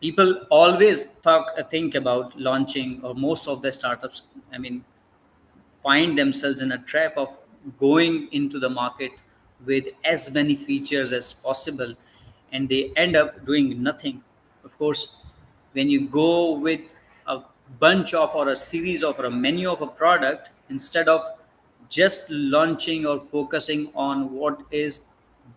People always think about launching, or most of the startups, I mean, find themselves in a trap of going into the market with as many features as possible, and they end up doing nothing. Of course, when you go with a bunch of, or a series of, or a menu of a product, instead of just launching or focusing on what is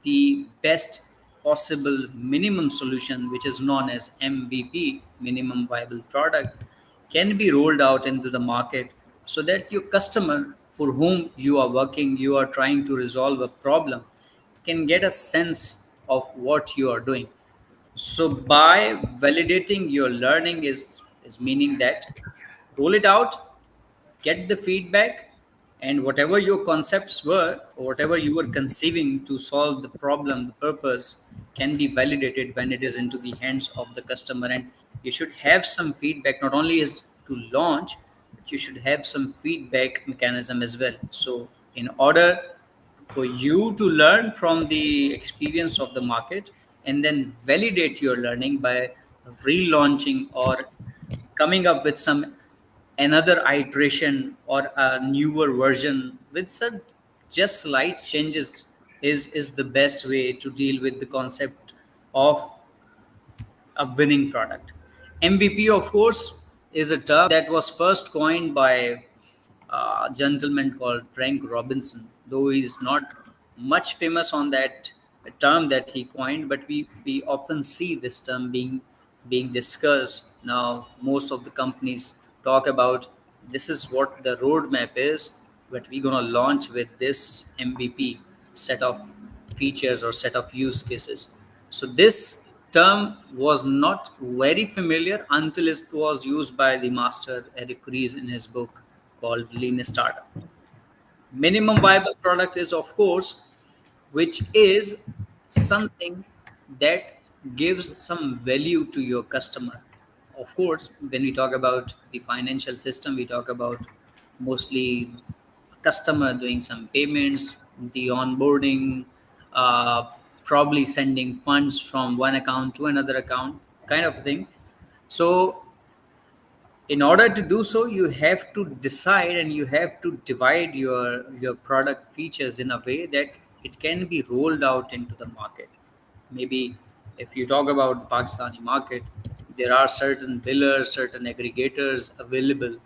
the best possible minimum solution, which is known as MVP, minimum viable product, can be rolled out into the market, so that your customer for whom you are working, you are trying to resolve a problem, can get a sense of what you are doing. So by validating your learning is meaning that roll it out, get the feedback, and whatever your concepts were, or whatever you were conceiving to solve the problem, the purpose, can be validated when it is into the hands of the customer. And you should have some feedback, not only is to launch, but you should have some feedback mechanism as well. So in order for you to learn from the experience of the market, and then validate your learning by relaunching, or coming up with some another iteration or a newer version with some just slight changes, is the best way to deal with the concept of a winning product. MVP, of course, is a term that was first coined by a gentleman called Frank Robinson, though he's not much famous on that term that he coined, but we often see this term being discussed. Now, most of the companies talk about this is what the roadmap is, but we're going to launch with this MVP set of features or set of use cases. So this term was not very familiar until it was used by the master Eric Ries in his book called Lean Startup. Minimum viable product is, of course, which is something that gives some value to your customer. Of course, when we talk about the financial system, we talk about mostly customer doing some payments, the onboarding, uh, probably sending funds from one account to another account, kind of thing. So in order to do so, you have to decide and you have to divide your product features in a way that it can be rolled out into the market. Maybe if you talk about the Pakistani market, there are certain billers, certain aggregators available.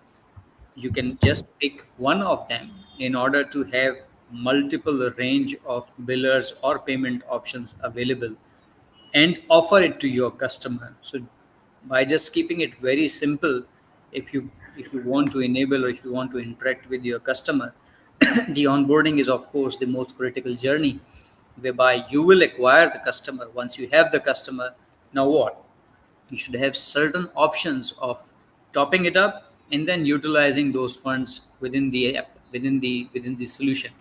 You can just pick one of them in order to have multiple range of billers or payment options available, and offer it to your customer. So by just keeping it very simple, if you want to enable, or if you want to interact with your customer, the onboarding is of course the most critical journey, whereby you will acquire the customer. Once you have the customer, now what? You should have certain options of topping it up and then utilizing those funds within the app, within the solution.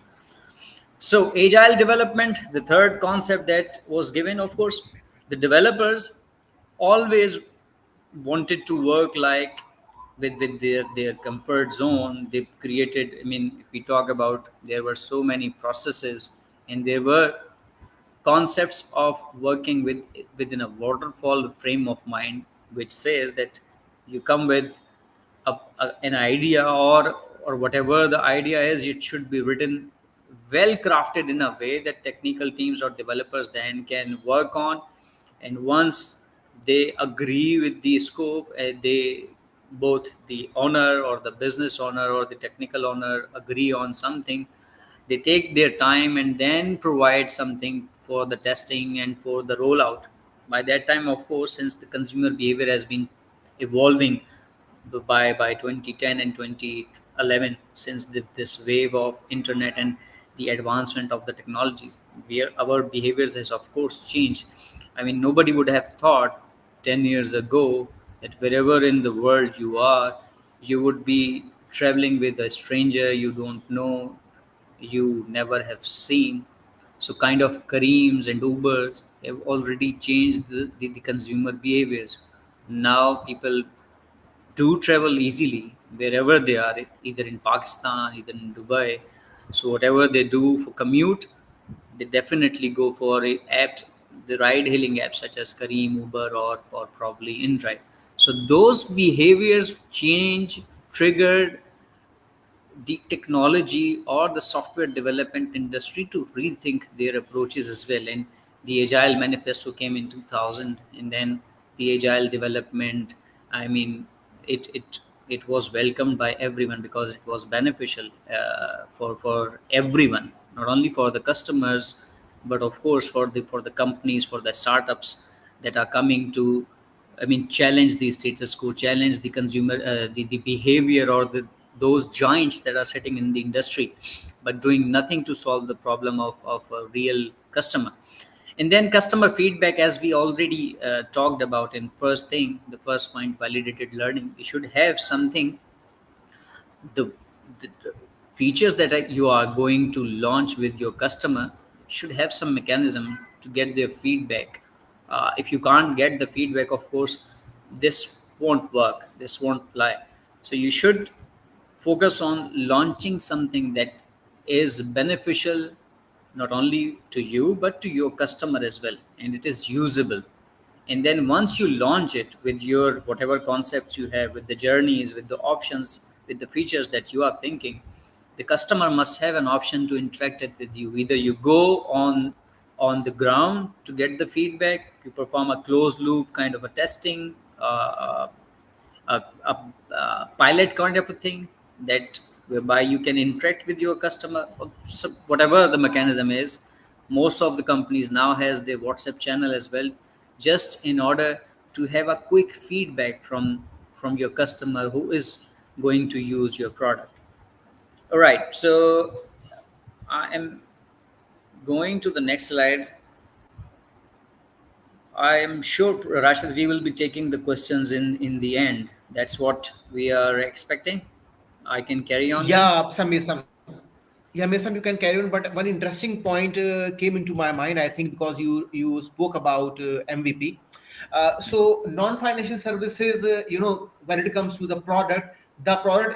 So, agile development, the third concept that was given, of course, the developers always wanted to work like with their comfort zone. They created, I mean, if we talk about, there were so many processes, and there were concepts of working within a waterfall frame of mind, which says that you come with an idea, or whatever the idea is, it should be written well crafted in a way that technical teams or developers then can work on. And once they agree with the scope, they, both the owner or the business owner or the technical owner, agree on something, they take their time and then provide something for the testing and for the rollout. By that time, of course, since the consumer behavior has been evolving by 2010 and 2011, since this wave of internet and the advancement of the technologies, where our behaviors has of course changed. I mean, nobody would have thought 10 years ago that wherever in the world you are, you would be traveling with a stranger you don't know, you never have seen. So kind of Kareems and Ubers have already changed the consumer behaviors. Now people do travel easily wherever they are, either in Pakistan, either in Dubai. So whatever they do for commute, they definitely go for apps. the ride hailing apps such as Kareem, Uber, or probably InDrive. So those behaviors change triggered the technology or the software development industry to rethink their approaches as well. And the Agile Manifesto came in 2000, and then the Agile development, I mean, it was welcomed by everyone because it was beneficial for everyone, not only for the customers, but of course for the companies, for the startups that are coming to, I mean, challenge the status quo, challenge the consumer, the behavior or those giants that are sitting in the industry, but doing nothing to solve the problem of a real customer. And then customer feedback, as we already talked about in first thing, the first point, validated learning. You should have something, the, the features that you are going to launch with your customer should have some mechanism to get their feedback. If you can't get the feedback, of course this won't work, this won't fly. So you should focus on launching something that is beneficial not only to you but to your customer as well, and it is usable. And then once you launch it with your whatever concepts you have, with the journeys, with the options, with the features that you are thinking, the customer must have an option to interact it with you. Either you go on the ground to get the feedback, you perform a closed loop kind of a testing, a pilot kind of a thing, that whereby you can interact with your customer, or whatever the mechanism is. Most of the companies now has their WhatsApp channel as well, just in order to have a quick feedback from your customer who is going to use your product. All right, so I am going to the next slide. I am sure, Rashid, we will be taking the questions in the end. That's what we are expecting. I can carry on then. Yeah, Mesam, you can carry on. But one interesting point came into my mind. I think because you spoke about MVP. So non-financial services, when it comes to the product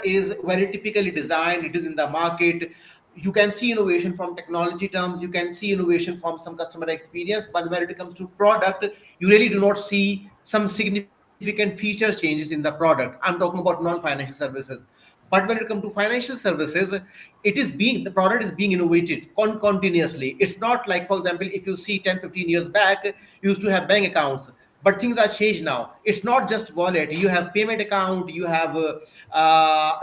is very typically designed. It is in the market. You can see innovation from technology terms. You can see innovation from some customer experience. But when it comes to product, you really do not see some significant feature changes in the product. I'm talking about non-financial services. But when it comes to financial services, the product is being innovated continuously. It's not like, for example, if you see 10-15 years back, you used to have bank accounts, but things are changed now. It's not just wallet. You have payment account, you have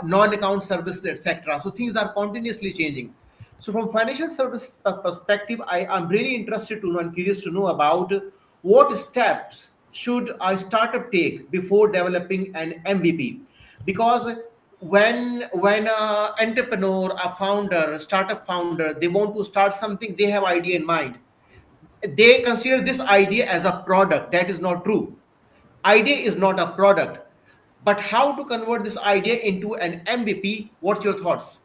non-account services, etc. So things are continuously changing. So from financial service perspective, I'm really interested to know and curious to know about what steps should a startup take before developing an MVP. Because when a entrepreneur, a founder, a startup founder, they want to start something, they have idea in mind. They consider this idea as a product. That is not true. Idea is not a product. But how to convert this idea into an MVP? What's your thoughts?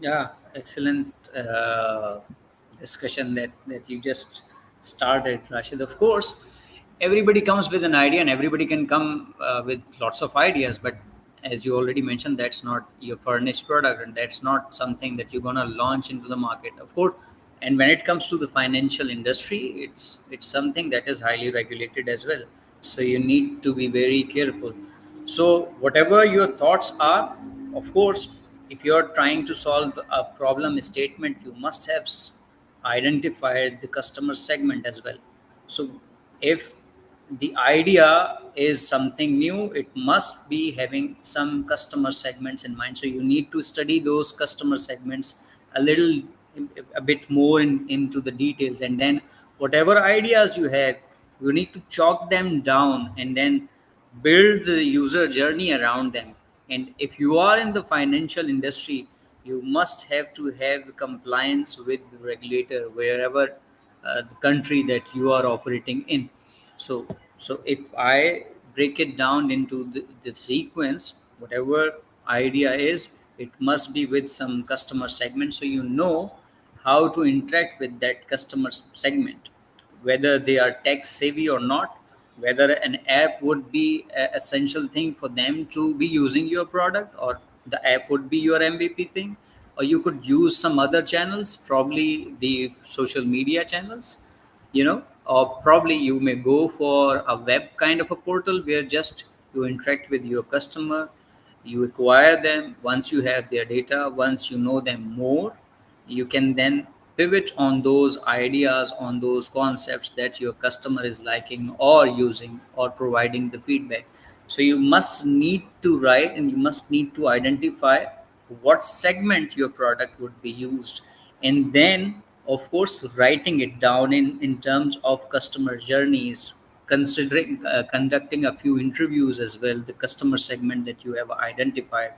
Yeah, excellent discussion that you just started, Rashid. Of course, everybody comes with an idea, and everybody can come with lots of ideas. But as you already mentioned, that's not your furnished product, and that's not something that you're gonna launch into the market. Of course, and when it comes to the financial industry, it's something that is highly regulated as well. So you need to be very careful. So whatever your thoughts are, of course, if you're trying to solve a problem statement, you must have identified the customer segment as well. So if the idea is something new, it must be having some customer segments in mind. So you need to study those customer segments a little, a bit more into the details, and then whatever ideas you have, you need to chalk them down and then build the user journey around them. And if you are in the financial industry, you must have to have compliance with the regulator wherever the country that you are operating in. So if I break it down into the sequence, whatever idea is, it must be with some customer segment, so you know how to interact with that customer segment, whether they are tech savvy or not, whether an app would be an essential thing for them to be using your product, or the app would be your MVP thing, or you could use some other channels, probably the social media channels. or probably you may go for a web kind of a portal where just you interact with your customer, you acquire them. Once you have their data, once you know them more, you can then pivot on those ideas, on those concepts that your customer is liking or using or providing the feedback. So you must need to write and you must need to identify what segment your product would be used, and then of course writing it down in terms of customer journeys, considering conducting a few interviews as well, the customer segment that you have identified,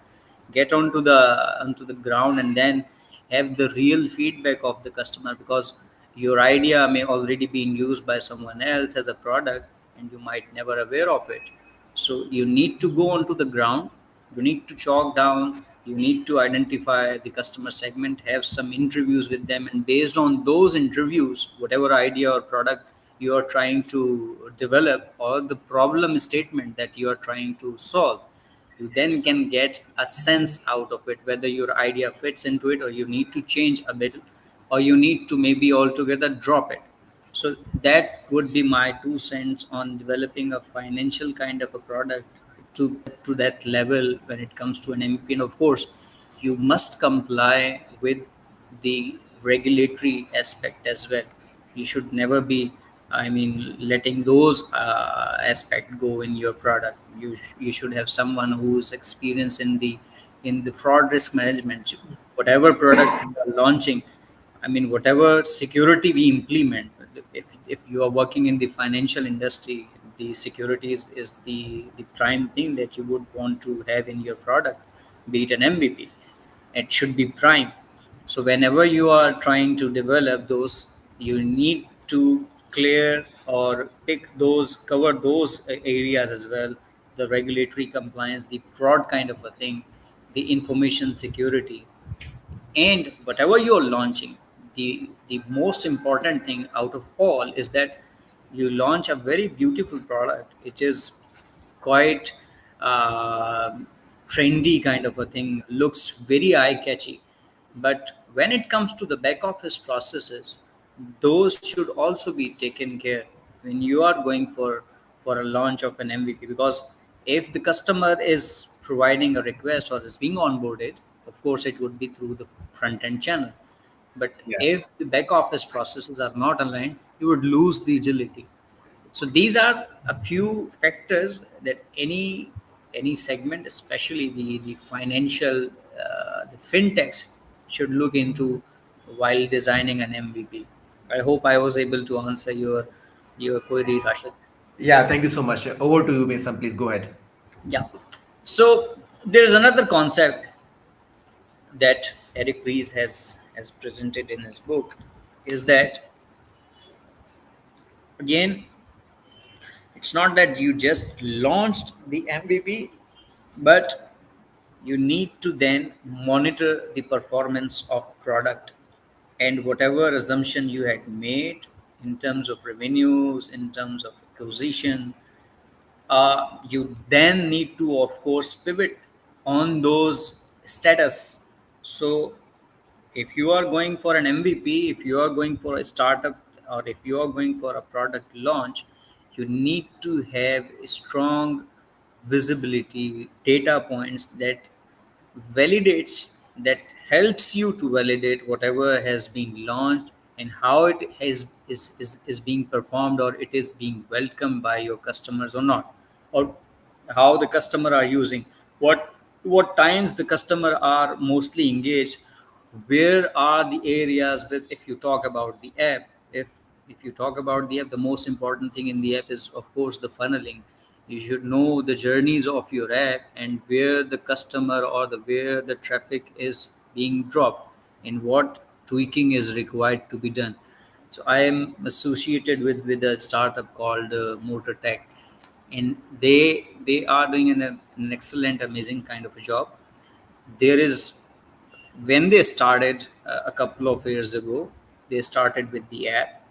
get onto the ground and then have the real feedback of the customer, because your idea may already been used by someone else as a product and you might never aware of it. So you need to go onto the ground, you need to chalk down, you need to identify the customer segment, have some interviews with them, and based on those interviews, whatever idea or product you are trying to develop or the problem statement that you are trying to solve, you then can get a sense out of it whether your idea fits into it or you need to change a bit or you need to maybe altogether drop it. So that would be my 2 cents on developing a financial kind of a product to that level when it comes to an MVP. And of course, you must comply with the regulatory aspect as well. You should never be, I mean, letting those aspect go in your product. You should have someone who's experienced in the fraud risk management. Whatever product you are launching, I mean, whatever security we implement, if you are working in the financial industry, the security is the prime thing that you would want to have in your product, be it an MVP. It should be prime. So whenever you are trying to develop those, you need to clear or pick those, cover those areas as well, the regulatory compliance, the fraud kind of a thing, the information security, and whatever you're launching, the most important thing out of all is that you launch a very beautiful product. It is quite uh, trendy kind of a thing, looks very eye catchy, but when it comes to the back office processes, those should also be taken care when you are going for a launch of an MVP. Because if the customer is providing a request or is being onboarded, of course it would be through the front end channel. But Yeah. if the back office processes are not aligned, you would lose the agility. So these are a few factors that any segment, especially the financial, the fintechs, should look into while designing an MVP. I hope I was able to answer your query, Rashid. Yeah, thank you so much. Over to you, Mason. Please go ahead. Yeah. So there is another concept that Eric Ries has presented in his book, is that again, it's not that you just launched the MVP, but you need to then monitor the performance of product, and whatever assumption you had made in terms of revenues, in terms of acquisition, you then need to of course pivot on those status. So if you are going for an MVP, if you are going for a startup, or if you are going for a product launch, you need to have a strong visibility data points that validates, that helps you to validate whatever has been launched and how it is being performed, or it is being welcomed by your customers or not, or how the customer are using, what times the customer are mostly engaged, where are the areas with, if you talk about the app, if you talk about the app, the most important thing in the app is of course the funneling. You should know the journeys of your app and where the customer or the where the traffic is being dropped and what tweaking is required to be done. So I am associated with a startup called Motor Tech, and they are doing an excellent, amazing kind of a job. There is, when they started a couple of years ago, they started with the app,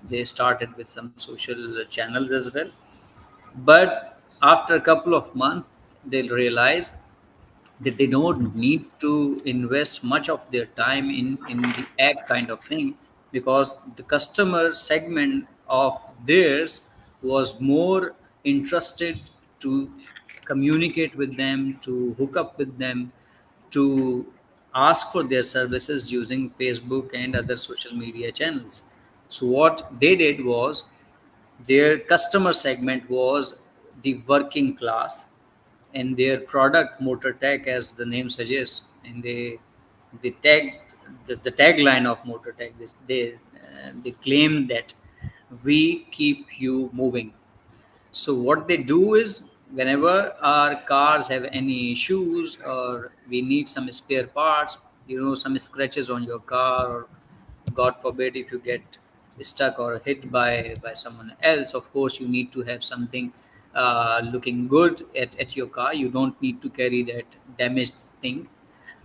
they started with some social channels as well, but after a couple of months they'll realize that they don't need to invest much of their time in the app kind of thing, because the customer segment of theirs was more interested to communicate with them, to hook up with them, to ask for their services using Facebook and other social media channels. So, what they did was their customer segment was the working class, and their product motor tech, as the name suggests, and they tagged the tagline of motor tech. This they claim that we keep you moving. So what they do is whenever our cars have any issues or we need some spare parts, some scratches on your car, or God forbid if you get stuck or hit by someone else, of course you need to have something looking good at your car. You don't need to carry that damaged thing.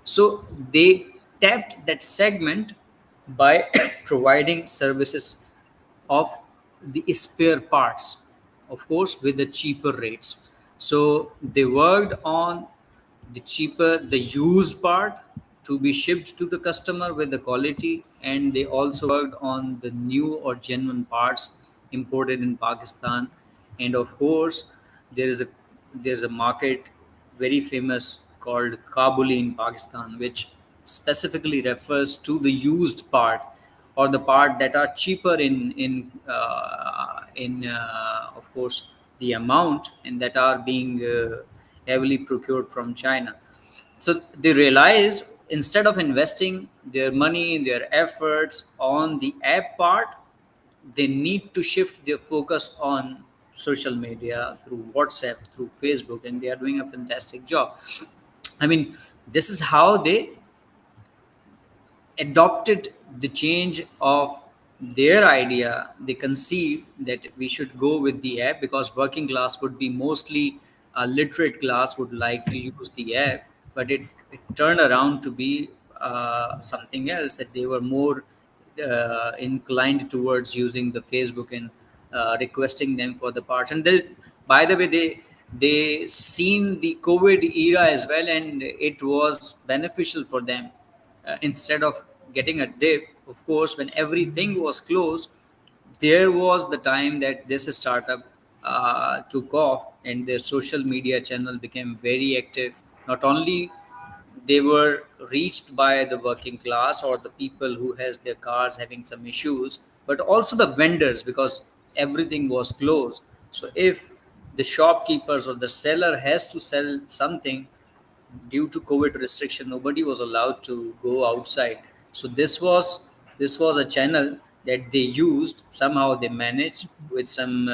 So they tapped that segment by providing services of the spare parts, of course, with the cheaper rates. So they worked on the used part to be shipped to the customer with the quality, and they also worked on the new or genuine parts imported in Pakistan. And of course, there is a there's a market very famous called Kabuli in Pakistan, which specifically refers to the used part or the part that are cheaper in of course the amount, and that are being heavily procured from China. So they realize instead of investing their money, their efforts on the app part, they need to shift their focus on social media through WhatsApp, through Facebook, and they are doing a fantastic job. I mean, this is how they adopted the change of their idea. They conceived that we should go with the app because working class would be mostly a literate class would like to use the app, but it turned around to be something else, that they were more inclined towards using the Facebook and requesting them for the parts. And they, by the way, they seen the COVID era as well, and it was beneficial for them. Instead of getting a dip, of course, when everything was closed, there was the time that this startup took off and their social media channel became very active. Not only they were reached by the working class or the people who has their cars having some issues, but also the vendors, because everything was closed. So if the shopkeepers or the seller has to sell something, due to COVID restriction, nobody was allowed to go outside. So this was a channel that they used. Somehow they managed with some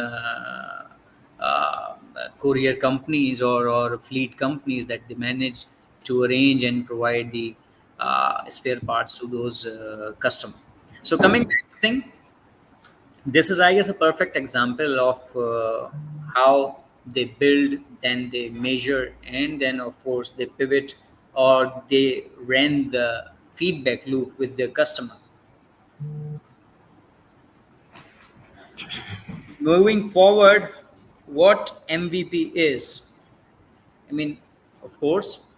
courier companies or fleet companies, that they managed to arrange and provide the spare parts to those customers. So coming back to thing, this is, I guess, a perfect example of how they build, then they measure, and then of course they pivot, or they ran the feedback loop with their customer. Moving forward, what MVP is, I mean, of course,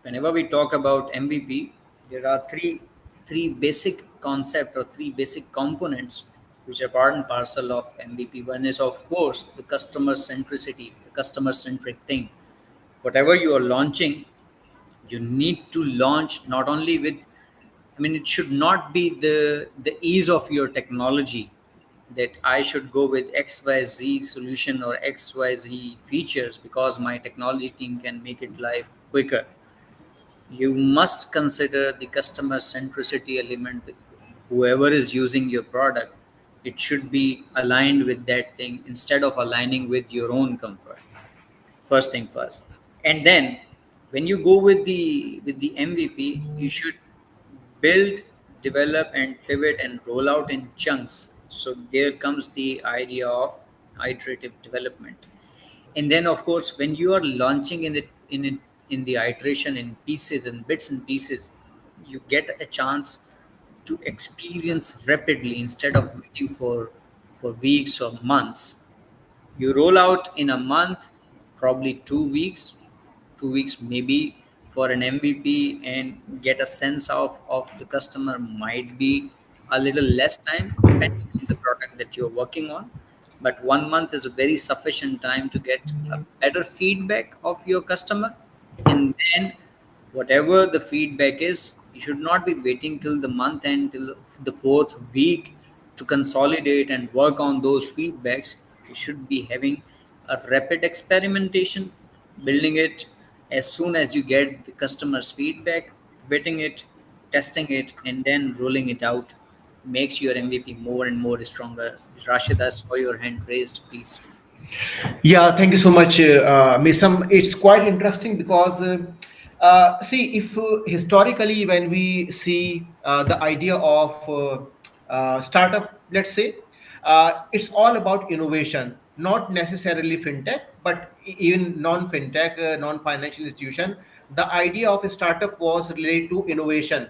whenever we talk about MVP, there are three basic concept or three basic components which are part and parcel of MVP. One is, of course, the customer centricity, the customer centric thing. Whatever you are launching, you need to launch not only with, I mean, it should not be the ease of your technology, that I should go with XYZ solution or XYZ features because my technology team can make it live quicker. You must consider the customer centricity element. Whoever is using your product, it should be aligned with that thing instead of aligning with your own comfort. First thing first. And then when you go with the MVP, you should build, develop, and pivot and roll out in chunks. So there comes the idea of iterative development. And then of course when you are launching in the iteration in pieces and bits and pieces, you get a chance to experience rapidly instead of waiting for weeks or months. You roll out in a month, probably 2 weeks, 2 weeks maybe for an MVP, and get a sense of the customer might be a little less time depending on the product that you're working on, but 1 month is a very sufficient time to get a better feedback of your customer. And then whatever the feedback is, you should not be waiting till the month end, till the fourth week to consolidate and work on those feedbacks. You should be having a rapid experimentation, building it as soon as you get the customer's feedback, vetting it, testing it, and then rolling it out makes your MVP more and more stronger. Rashid, as for your hand raised, please. Yeah, thank you so much, Misam. It's quite interesting because, see, if historically, when we see the idea of startup, let's say, it's all about innovation, not necessarily fintech, but even non-fintech, non-financial institution. The idea of a startup was related to innovation.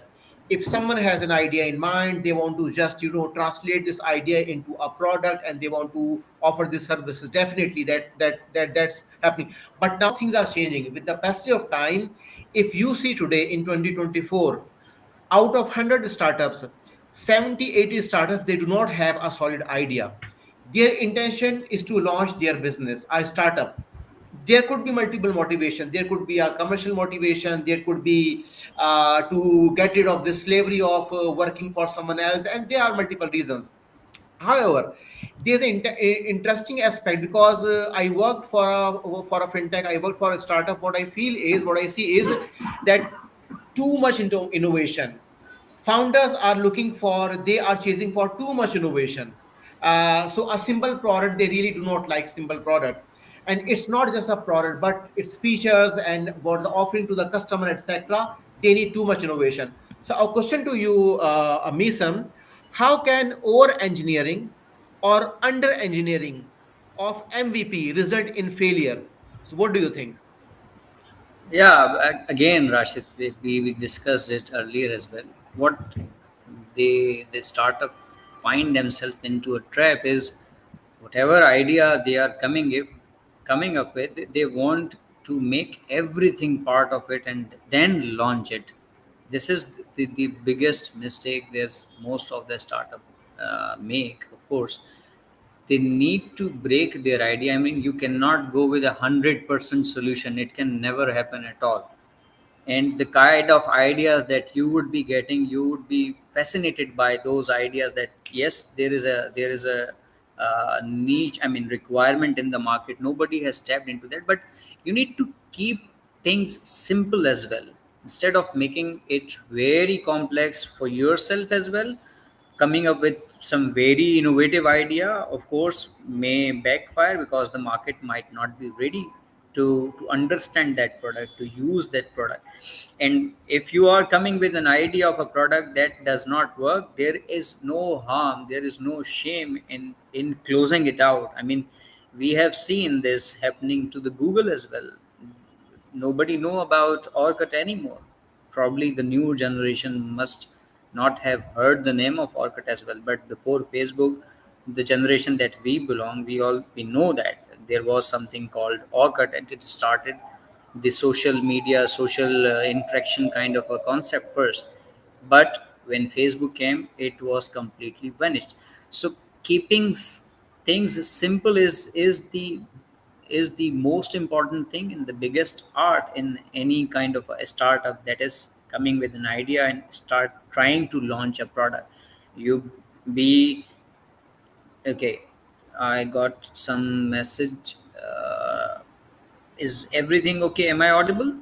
If someone has an idea in mind, they want to just translate this idea into a product, and they want to offer these services. Definitely that's happening. But now things are changing with the passage of time. If you see today in 2024, out of 100 startups, 70-80 startups, they do not have a solid idea. Their intention is to launch their business, a startup. There could be multiple motivation. There could be a commercial motivation. There could be to get rid of the slavery of working for someone else, and there are multiple reasons. However, there's an interesting aspect because I worked for a fintech. I worked for a startup. What I see is that too much into innovation. Founders are looking for, they are chasing for too much innovation. So a simple product, they really do not like simple product. And it's not just a product, but its features and what the offering to the customer, etc. They need too much innovation. So a question to you, Misam: how can over engineering or under engineering of MVP result in failure? So what do you think? Yeah, again, Rashid, we discussed it earlier as well. What they start to find themselves into a trap is whatever idea they are coming up with, they want to make everything part of it and then launch it. This is the biggest mistake there's most of the startup make. Of course, they need to break their idea. I mean, you cannot go with 100% solution. It can never happen at all. And the kind of ideas that you would be getting, you would be fascinated by those ideas, that yes, there is a niche, I mean, requirement in the market. Nobody has tapped into that. But you need to keep things simple as well, instead of making it very complex for yourself as well. Coming up with some very innovative idea, of course, may backfire because the market might not be ready to understand that product, to use that product. And if you are coming with an idea of a product that does not work, there is no harm, there is no shame in closing it out. I mean, we have seen this happening to the Google as well. Nobody know about Orkut anymore. Probably the new generation must not have heard the name of Orkut as well. But before Facebook, the generation that we belong, we know that there was something called Orkut, and it started the social media, social interaction kind of a concept first. But when Facebook came, it was completely vanished. So keeping things simple is the most important thing and the biggest art in any kind of a startup that is coming with an idea and start trying to launch a product. You be okay. I got some message. Is everything okay? Am I audible?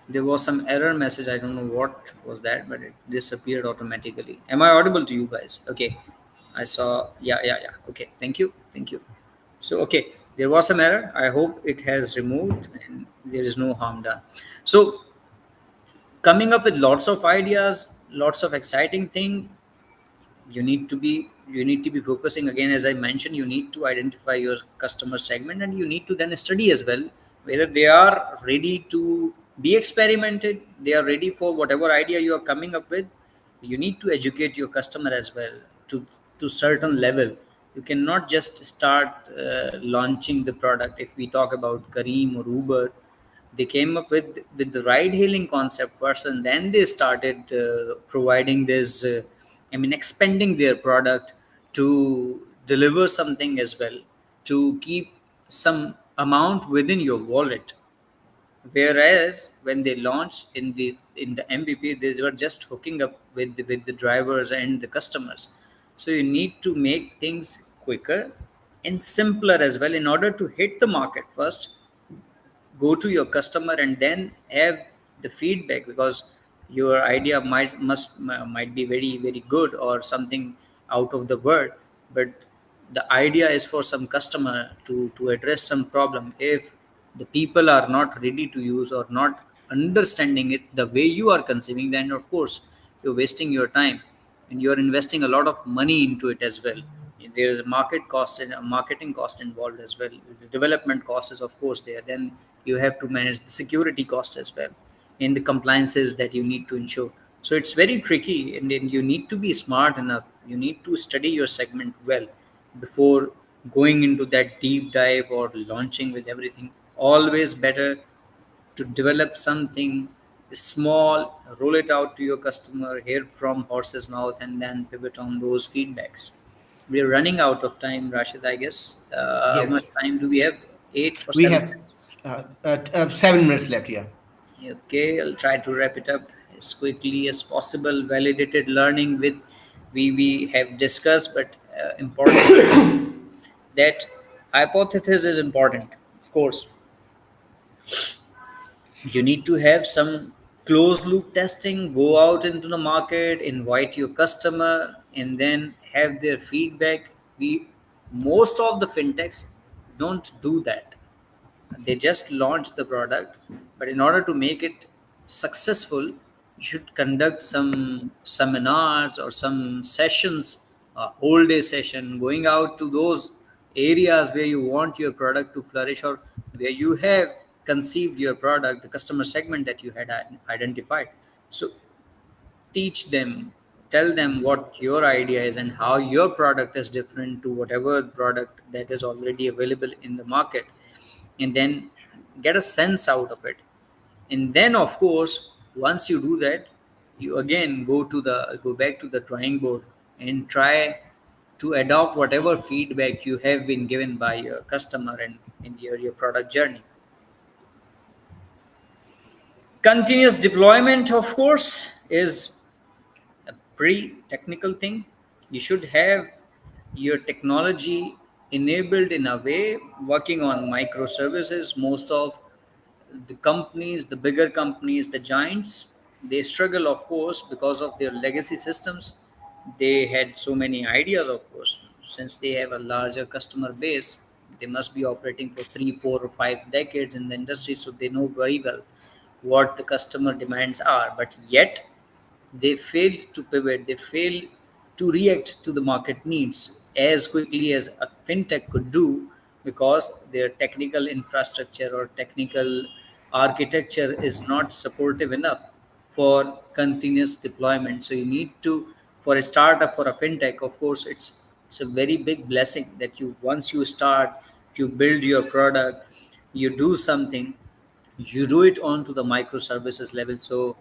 There was some error message. I don't know what was that, but it disappeared automatically. Am I audible to you guys? Okay. I saw. Yeah, yeah, yeah. Okay. Thank you. Thank you. So, okay, there was some error. I hope it has removed and there is no harm done. So, coming up with lots of ideas, lots of exciting thing, you need to be focusing. Again, as I mentioned, you need to identify your customer segment, and you need to then study as well whether they are ready to be experimented, they are ready for whatever idea you are coming up with. You need to educate your customer as well to certain level. You cannot just start launching the product. If we talk about Kareem or Uber, they came up with the ride hailing concept first, and then they started providing this I mean, expanding their product to deliver something as well, to keep some amount within your wallet. Whereas when they launched in the MVP, they were just hooking up with the drivers and the customers. So you need to make things quicker and simpler as well in order to hit the market first, go to your customer, and then have the feedback, because your idea might be very very good or something out of the world, but the idea is for some customer to address some problem. If the people are not ready to use or not understanding it the way you are conceiving, then of course you're wasting your time and you're investing a lot of money into it as well. There is a market cost and a marketing cost involved as well. The development cost is of course there. Then you have to manage the security cost as well in the compliances that you need to ensure. So it's very tricky, and then you need to be smart enough. You need to study your segment well before going into that deep dive or launching with everything. Always better to develop something small, roll it out to your customer, hear from horse's mouth, and then pivot on those feedbacks. We're running out of time, Rashid, I guess. How much Yes, time do we have? 8 or we 7 have minutes? 7 minutes left. Yeah. Okay, I'll try to wrap it up as quickly as possible. Validated learning with we have discussed, but important thing is that hypothesis is important. Of course, you need to have some closed loop testing, go out into the market, invite your customer, and then have their feedback. We Most of the fintechs don't do that. They just launch the product, but in order to make it successful, you should conduct some seminars or some sessions, a whole day session, going out to those areas where you want your product to flourish, or where you have conceived your product, the customer segment that you had identified. So teach them, tell them what your idea is and how your product is different to whatever product that is already available in the market, and then get a sense out of it. And then of course, once you do that, you again go back to the drawing board and try to adopt whatever feedback you have been given by your customer and in your product journey. Continuous deployment, of course, is a pretty technical thing. You should have your technology enabled in a way, working on microservices. Most of the companies, the bigger companies, the giants, they struggle, of course, because of their legacy systems. They had so many ideas, of course, since they have a larger customer base. They must be operating for 3, 4, or 5 decades in the industry, so they know very well what the customer demands are. But yet, they fail to pivot, they fail to react to the market needs as quickly as a fintech could do, because their technical infrastructure or technical architecture is not supportive enough for continuous deployment. So you need to, for a startup, for a fintech, of course, it's a very big blessing that you, once you start, you build your product, you do something, you do it onto the microservices level. So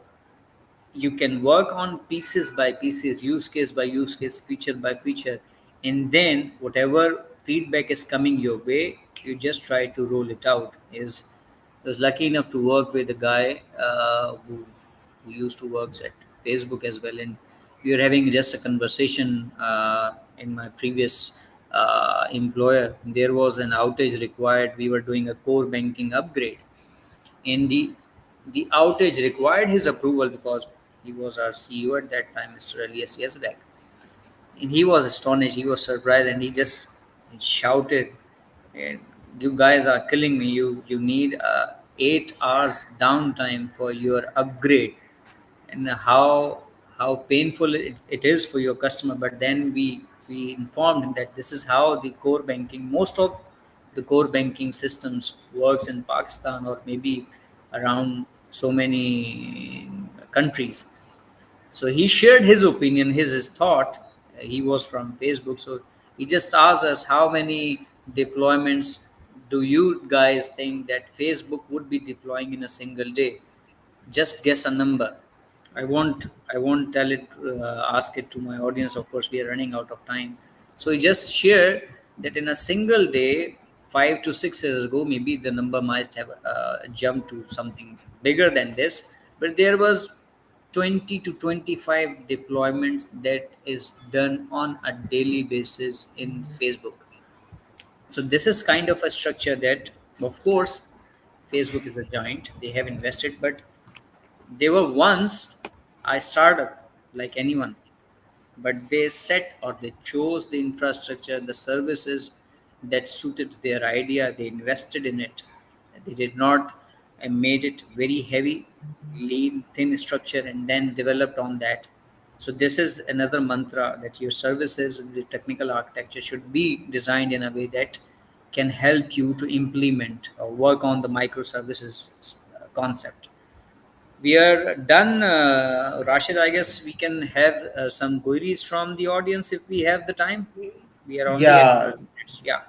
you can work on pieces by pieces, use case by use case, feature by feature, and then whatever feedback is coming your way, you just try to roll it out. Is I was lucky enough to work with a guy who used to work at Facebook as well, and we were having just a conversation in my previous employer. There was an outage required. We were doing a core banking upgrade, and the outage required his approval because he was our CEO at that time, Mr. Elias Yazbek. And he was astonished, he was surprised, and he just shouted, "And you guys are killing me. You need 8 hours downtime for your upgrade, and how painful it is for your customer." But then we informed him that this is how the core banking, most of the core banking systems works in Pakistan, or maybe around so many countries. So he shared his opinion, his thought. He was from Facebook, so he just asked us, how many deployments do you guys think that Facebook would be deploying in a single day? Just guess a number. I won't. I won't tell it. Ask it to my audience. Of course, we are running out of time. So we just share that in a single day, 5 to 6 years ago, maybe the number might have jumped to something bigger than this. But there was 20 to 25 deployments that is done on a daily basis in Facebook. So this is kind of a structure that, of course, Facebook is a giant. They have invested, but they were once a startup like anyone, but they set or they chose the infrastructure, the services that suited their idea. They invested in it. They did not made it very heavy, lean, thin structure, and then developed on that. So this is another mantra that your services, the technical architecture should be designed in a way that can help you to implement or work on the microservices concept. We are done, Rashid. I guess we can have some queries from the audience if we have the time. We are only at Yeah, 2 minutes. Yeah.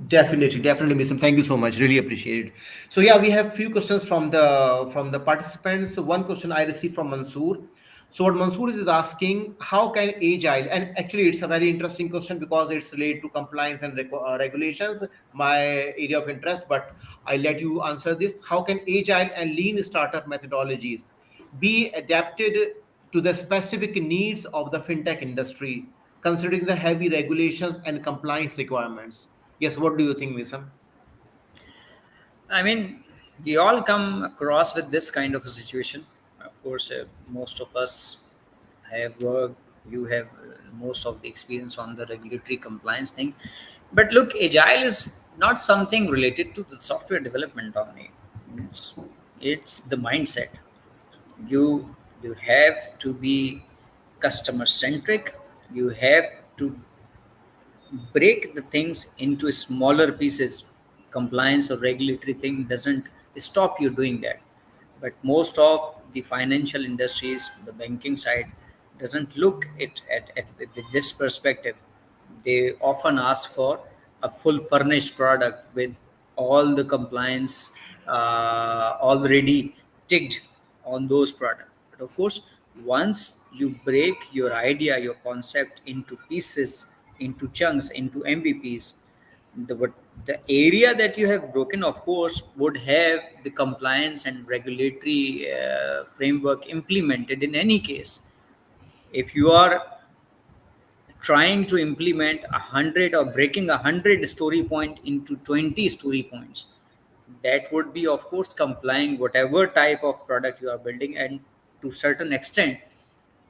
definitely, definitely, Misam. Thank you so much. Really appreciate it. So yeah, we have few questions from the participants. One question I received from Mansoor. So what Mansoor is asking, how can agile, and actually it's a very interesting question because it's related to compliance and regulations, my area of interest. But I let you answer this. How can agile and lean startup methodologies be adapted to the specific needs of the fintech industry, considering the heavy regulations and compliance requirements? Yes, what do you think, Misam? I mean, we all come across with this kind of a situation. Of course, most of us have worked, you have most of the experience on the regulatory compliance thing. But look, agile is not something related to the software development only. It's, it's the mindset. You have to be customer centric. You have to break the things into smaller pieces. Compliance or regulatory thing doesn't stop you doing that. But most of the financial industries, the banking side, doesn't look at with this perspective. They often ask for a full furnished product with all the compliance already ticked on those products. But of course, once you break your idea, your concept into pieces, into chunks, into MVPs, what the area that you have broken, of course, would have the compliance and regulatory framework implemented in any case. If you are trying to implement 100 or breaking 100 story point into 20 story points, that would be of course complying whatever type of product you are building, and to certain extent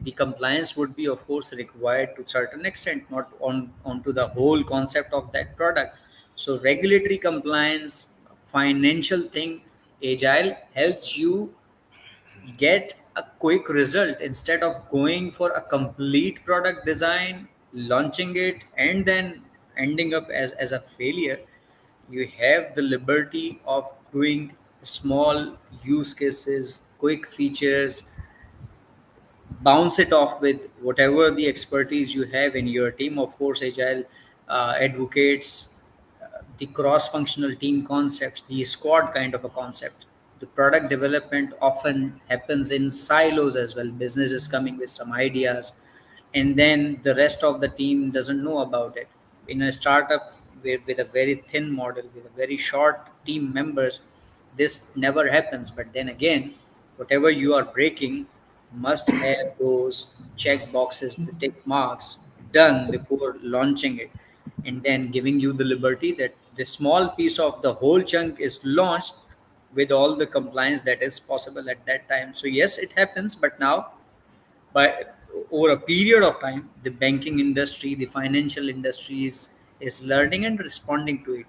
the compliance would be of course required to certain extent, not on onto the whole concept of that product. So regulatory compliance, financial thing, agile helps you get a quick result instead of going for a complete product design, launching it, and then ending up as a failure. You have the liberty of doing small use cases, quick features, bounce it off with whatever the expertise you have in your team. Of course, agile advocates the cross functional team concepts, the squad kind of a concept. The product development often happens in silos as well. Business is coming with some ideas, and then the rest of the team doesn't know about it. In a startup with a very thin model, with a very short team members, this never happens. But then again, whatever you are breaking must have those check boxes, the tick marks done before launching it, and then giving you the liberty that the small piece of the whole chunk is launched with all the compliance that is possible at that time. So yes, it happens, but now by over a period of time, the banking industry, the financial industries is learning and responding to it.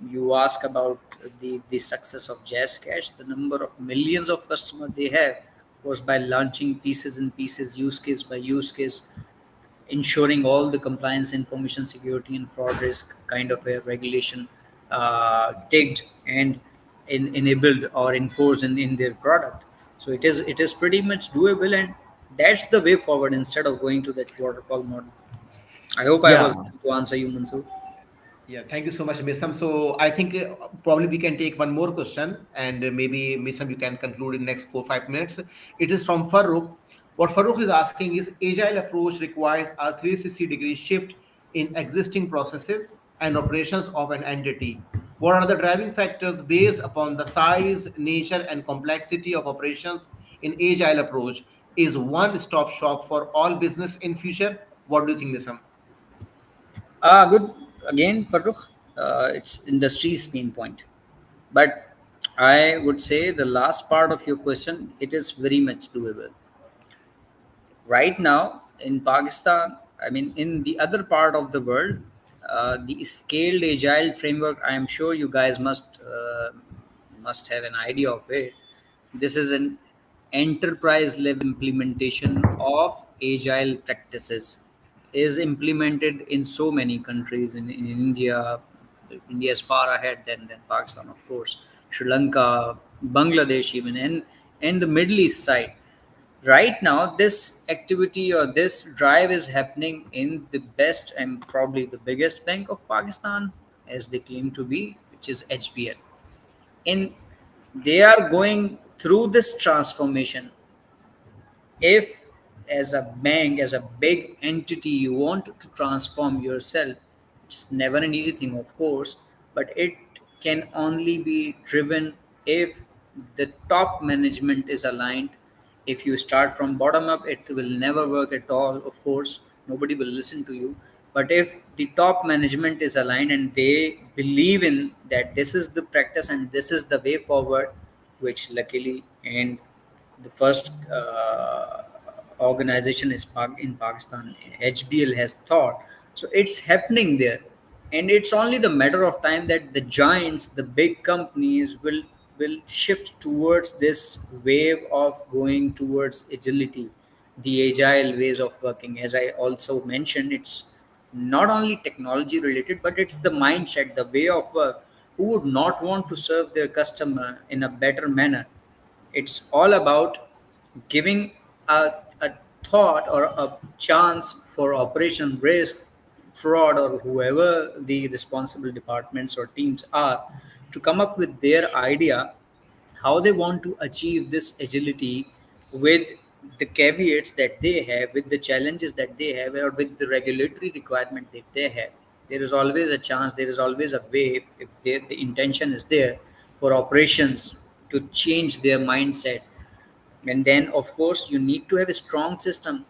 You ask about the success of Jazz Cash, the number of millions of customers they have was by launching pieces and pieces, use case by use case, ensuring all the compliance, information security, and fraud risk kind of a regulation ticked and enabled or enforced in their product. So it is pretty much doable, and that's the way forward instead of going to that waterfall model. I hope I Yeah, was able to answer you, Mansoor. yeah. Thank you so much, Misam. So I think probably we can take one more question, and maybe Misam, you can conclude in next 4 5 minutes. It is from Farooq. What Farooq is asking is agile approach requires a 360-degree shift in existing processes and operations of an entity. What are the driving factors based upon the size, nature, and complexity of operations in agile approach? Is one-stop shop for all business in future? What do you think, Nisam? Good again, Farrukh. It's industry's main point. But I would say the last part of your question, it is very much doable. Right now in Pakistan, I mean, in the other part of the world, the scaled agile framework, I am sure you guys must have an idea of it. This is an enterprise level implementation of agile practices. Is implemented in so many countries in India. India is far ahead than Pakistan, of course. Sri Lanka, Bangladesh, even, and the Middle East side. Right now this activity or this drive is happening in the best and probably the biggest bank of Pakistan, as they claim to be, which is HBL. And they are going through this transformation. If as a bank, as a big entity, you want to transform yourself, it's never an easy thing, of course, but it can only be driven if the top management is aligned. If you start from bottom up, it will never work at all, of course. Nobody will listen to you. But if the top management is aligned and they believe in that this is the practice and this is the way forward, which luckily and the first organization is in Pakistan, HBL has thought. So it's happening there, and it's only the matter of time that the giants, the big companies, will shift towards this wave of going towards agility, the agile ways of working. As I also mentioned, it's not only technology related, but it's the mindset, the way of work. Who would not want to serve their customer in a better manner? It's all about giving a thought or a chance for operation risk, fraud, or whoever the responsible departments or teams are to come up with their idea how they want to achieve this agility with the caveats that they have, with the challenges that they have, or with the regulatory requirement that they have. There is always a chance, there is always a way, if the intention is there for operations to change their mindset. And then of course you need to have a strong system.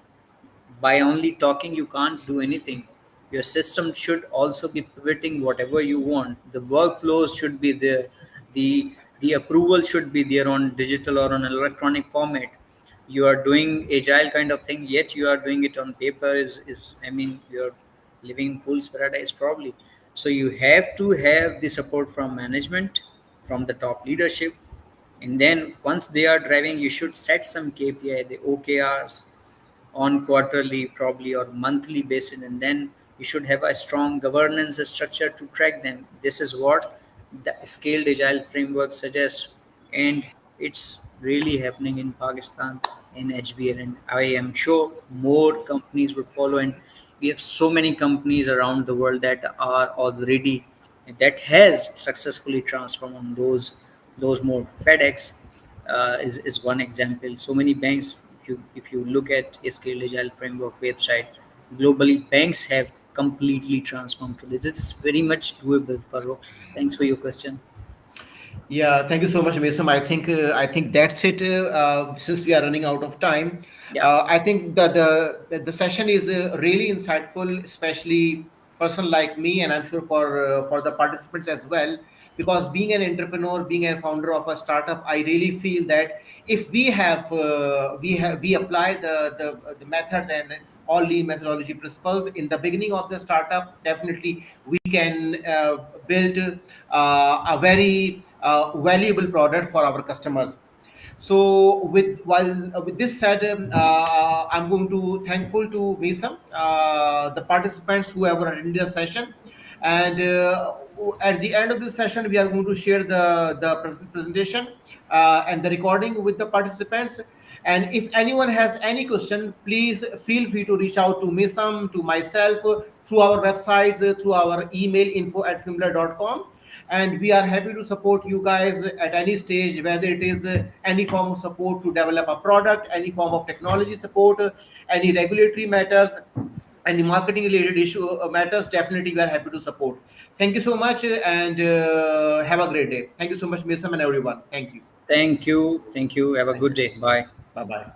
By only talking you can't do anything. Your system should also be pivoting whatever you want. The workflows should be there. The approval should be there on digital or on electronic format. You are doing agile kind of thing, yet you are doing it on paper, is I mean, you're living in fool's paradise probably. So you have to have the support from management, from the top leadership. And then once they are driving, you should set some KPI, the OKRs, on quarterly probably or monthly basis, and then you should have a strong governance structure to track them. This is what the scaled agile framework suggests, and it's really happening in Pakistan in HBL, and I am sure more companies would follow. And we have so many companies around the world that are already, that has successfully transformed on those more. FedEx is one example. So many banks, if you look at a scaled agile framework website, globally banks have completely transformed today. This is very much doable, Farooq. Thanks for your question. Yeah, thank you so much, Mesam. I think that's it. Since we are running out of time, Yeah. I think the session is really insightful, especially person like me, and I'm sure for the participants as well. Because being an entrepreneur, being a founder of a startup, I really feel that if we apply the methods and all lean methodology principles in the beginning of the startup, definitely we can build a very valuable product for our customers. So with this said, I'm going to thankful to Mesam, the participants who have attended the session, and at the end of this session, we are going to share the presentation and the recording with the participants. And if anyone has any question, please feel free to reach out to Mesam, to myself, through our websites, through our email info@fimler.com. and we are happy to support you guys at any stage, whether it is any form of support to develop a product, any form of technology support, any regulatory matters, any marketing related issue matters. Definitely we are happy to support. Thank you so much, and have a great day. Thank you so much, Misam, and everyone. Thank you. Thank you. Thank you. Have a Thank good you. day. Bye. Bye bye.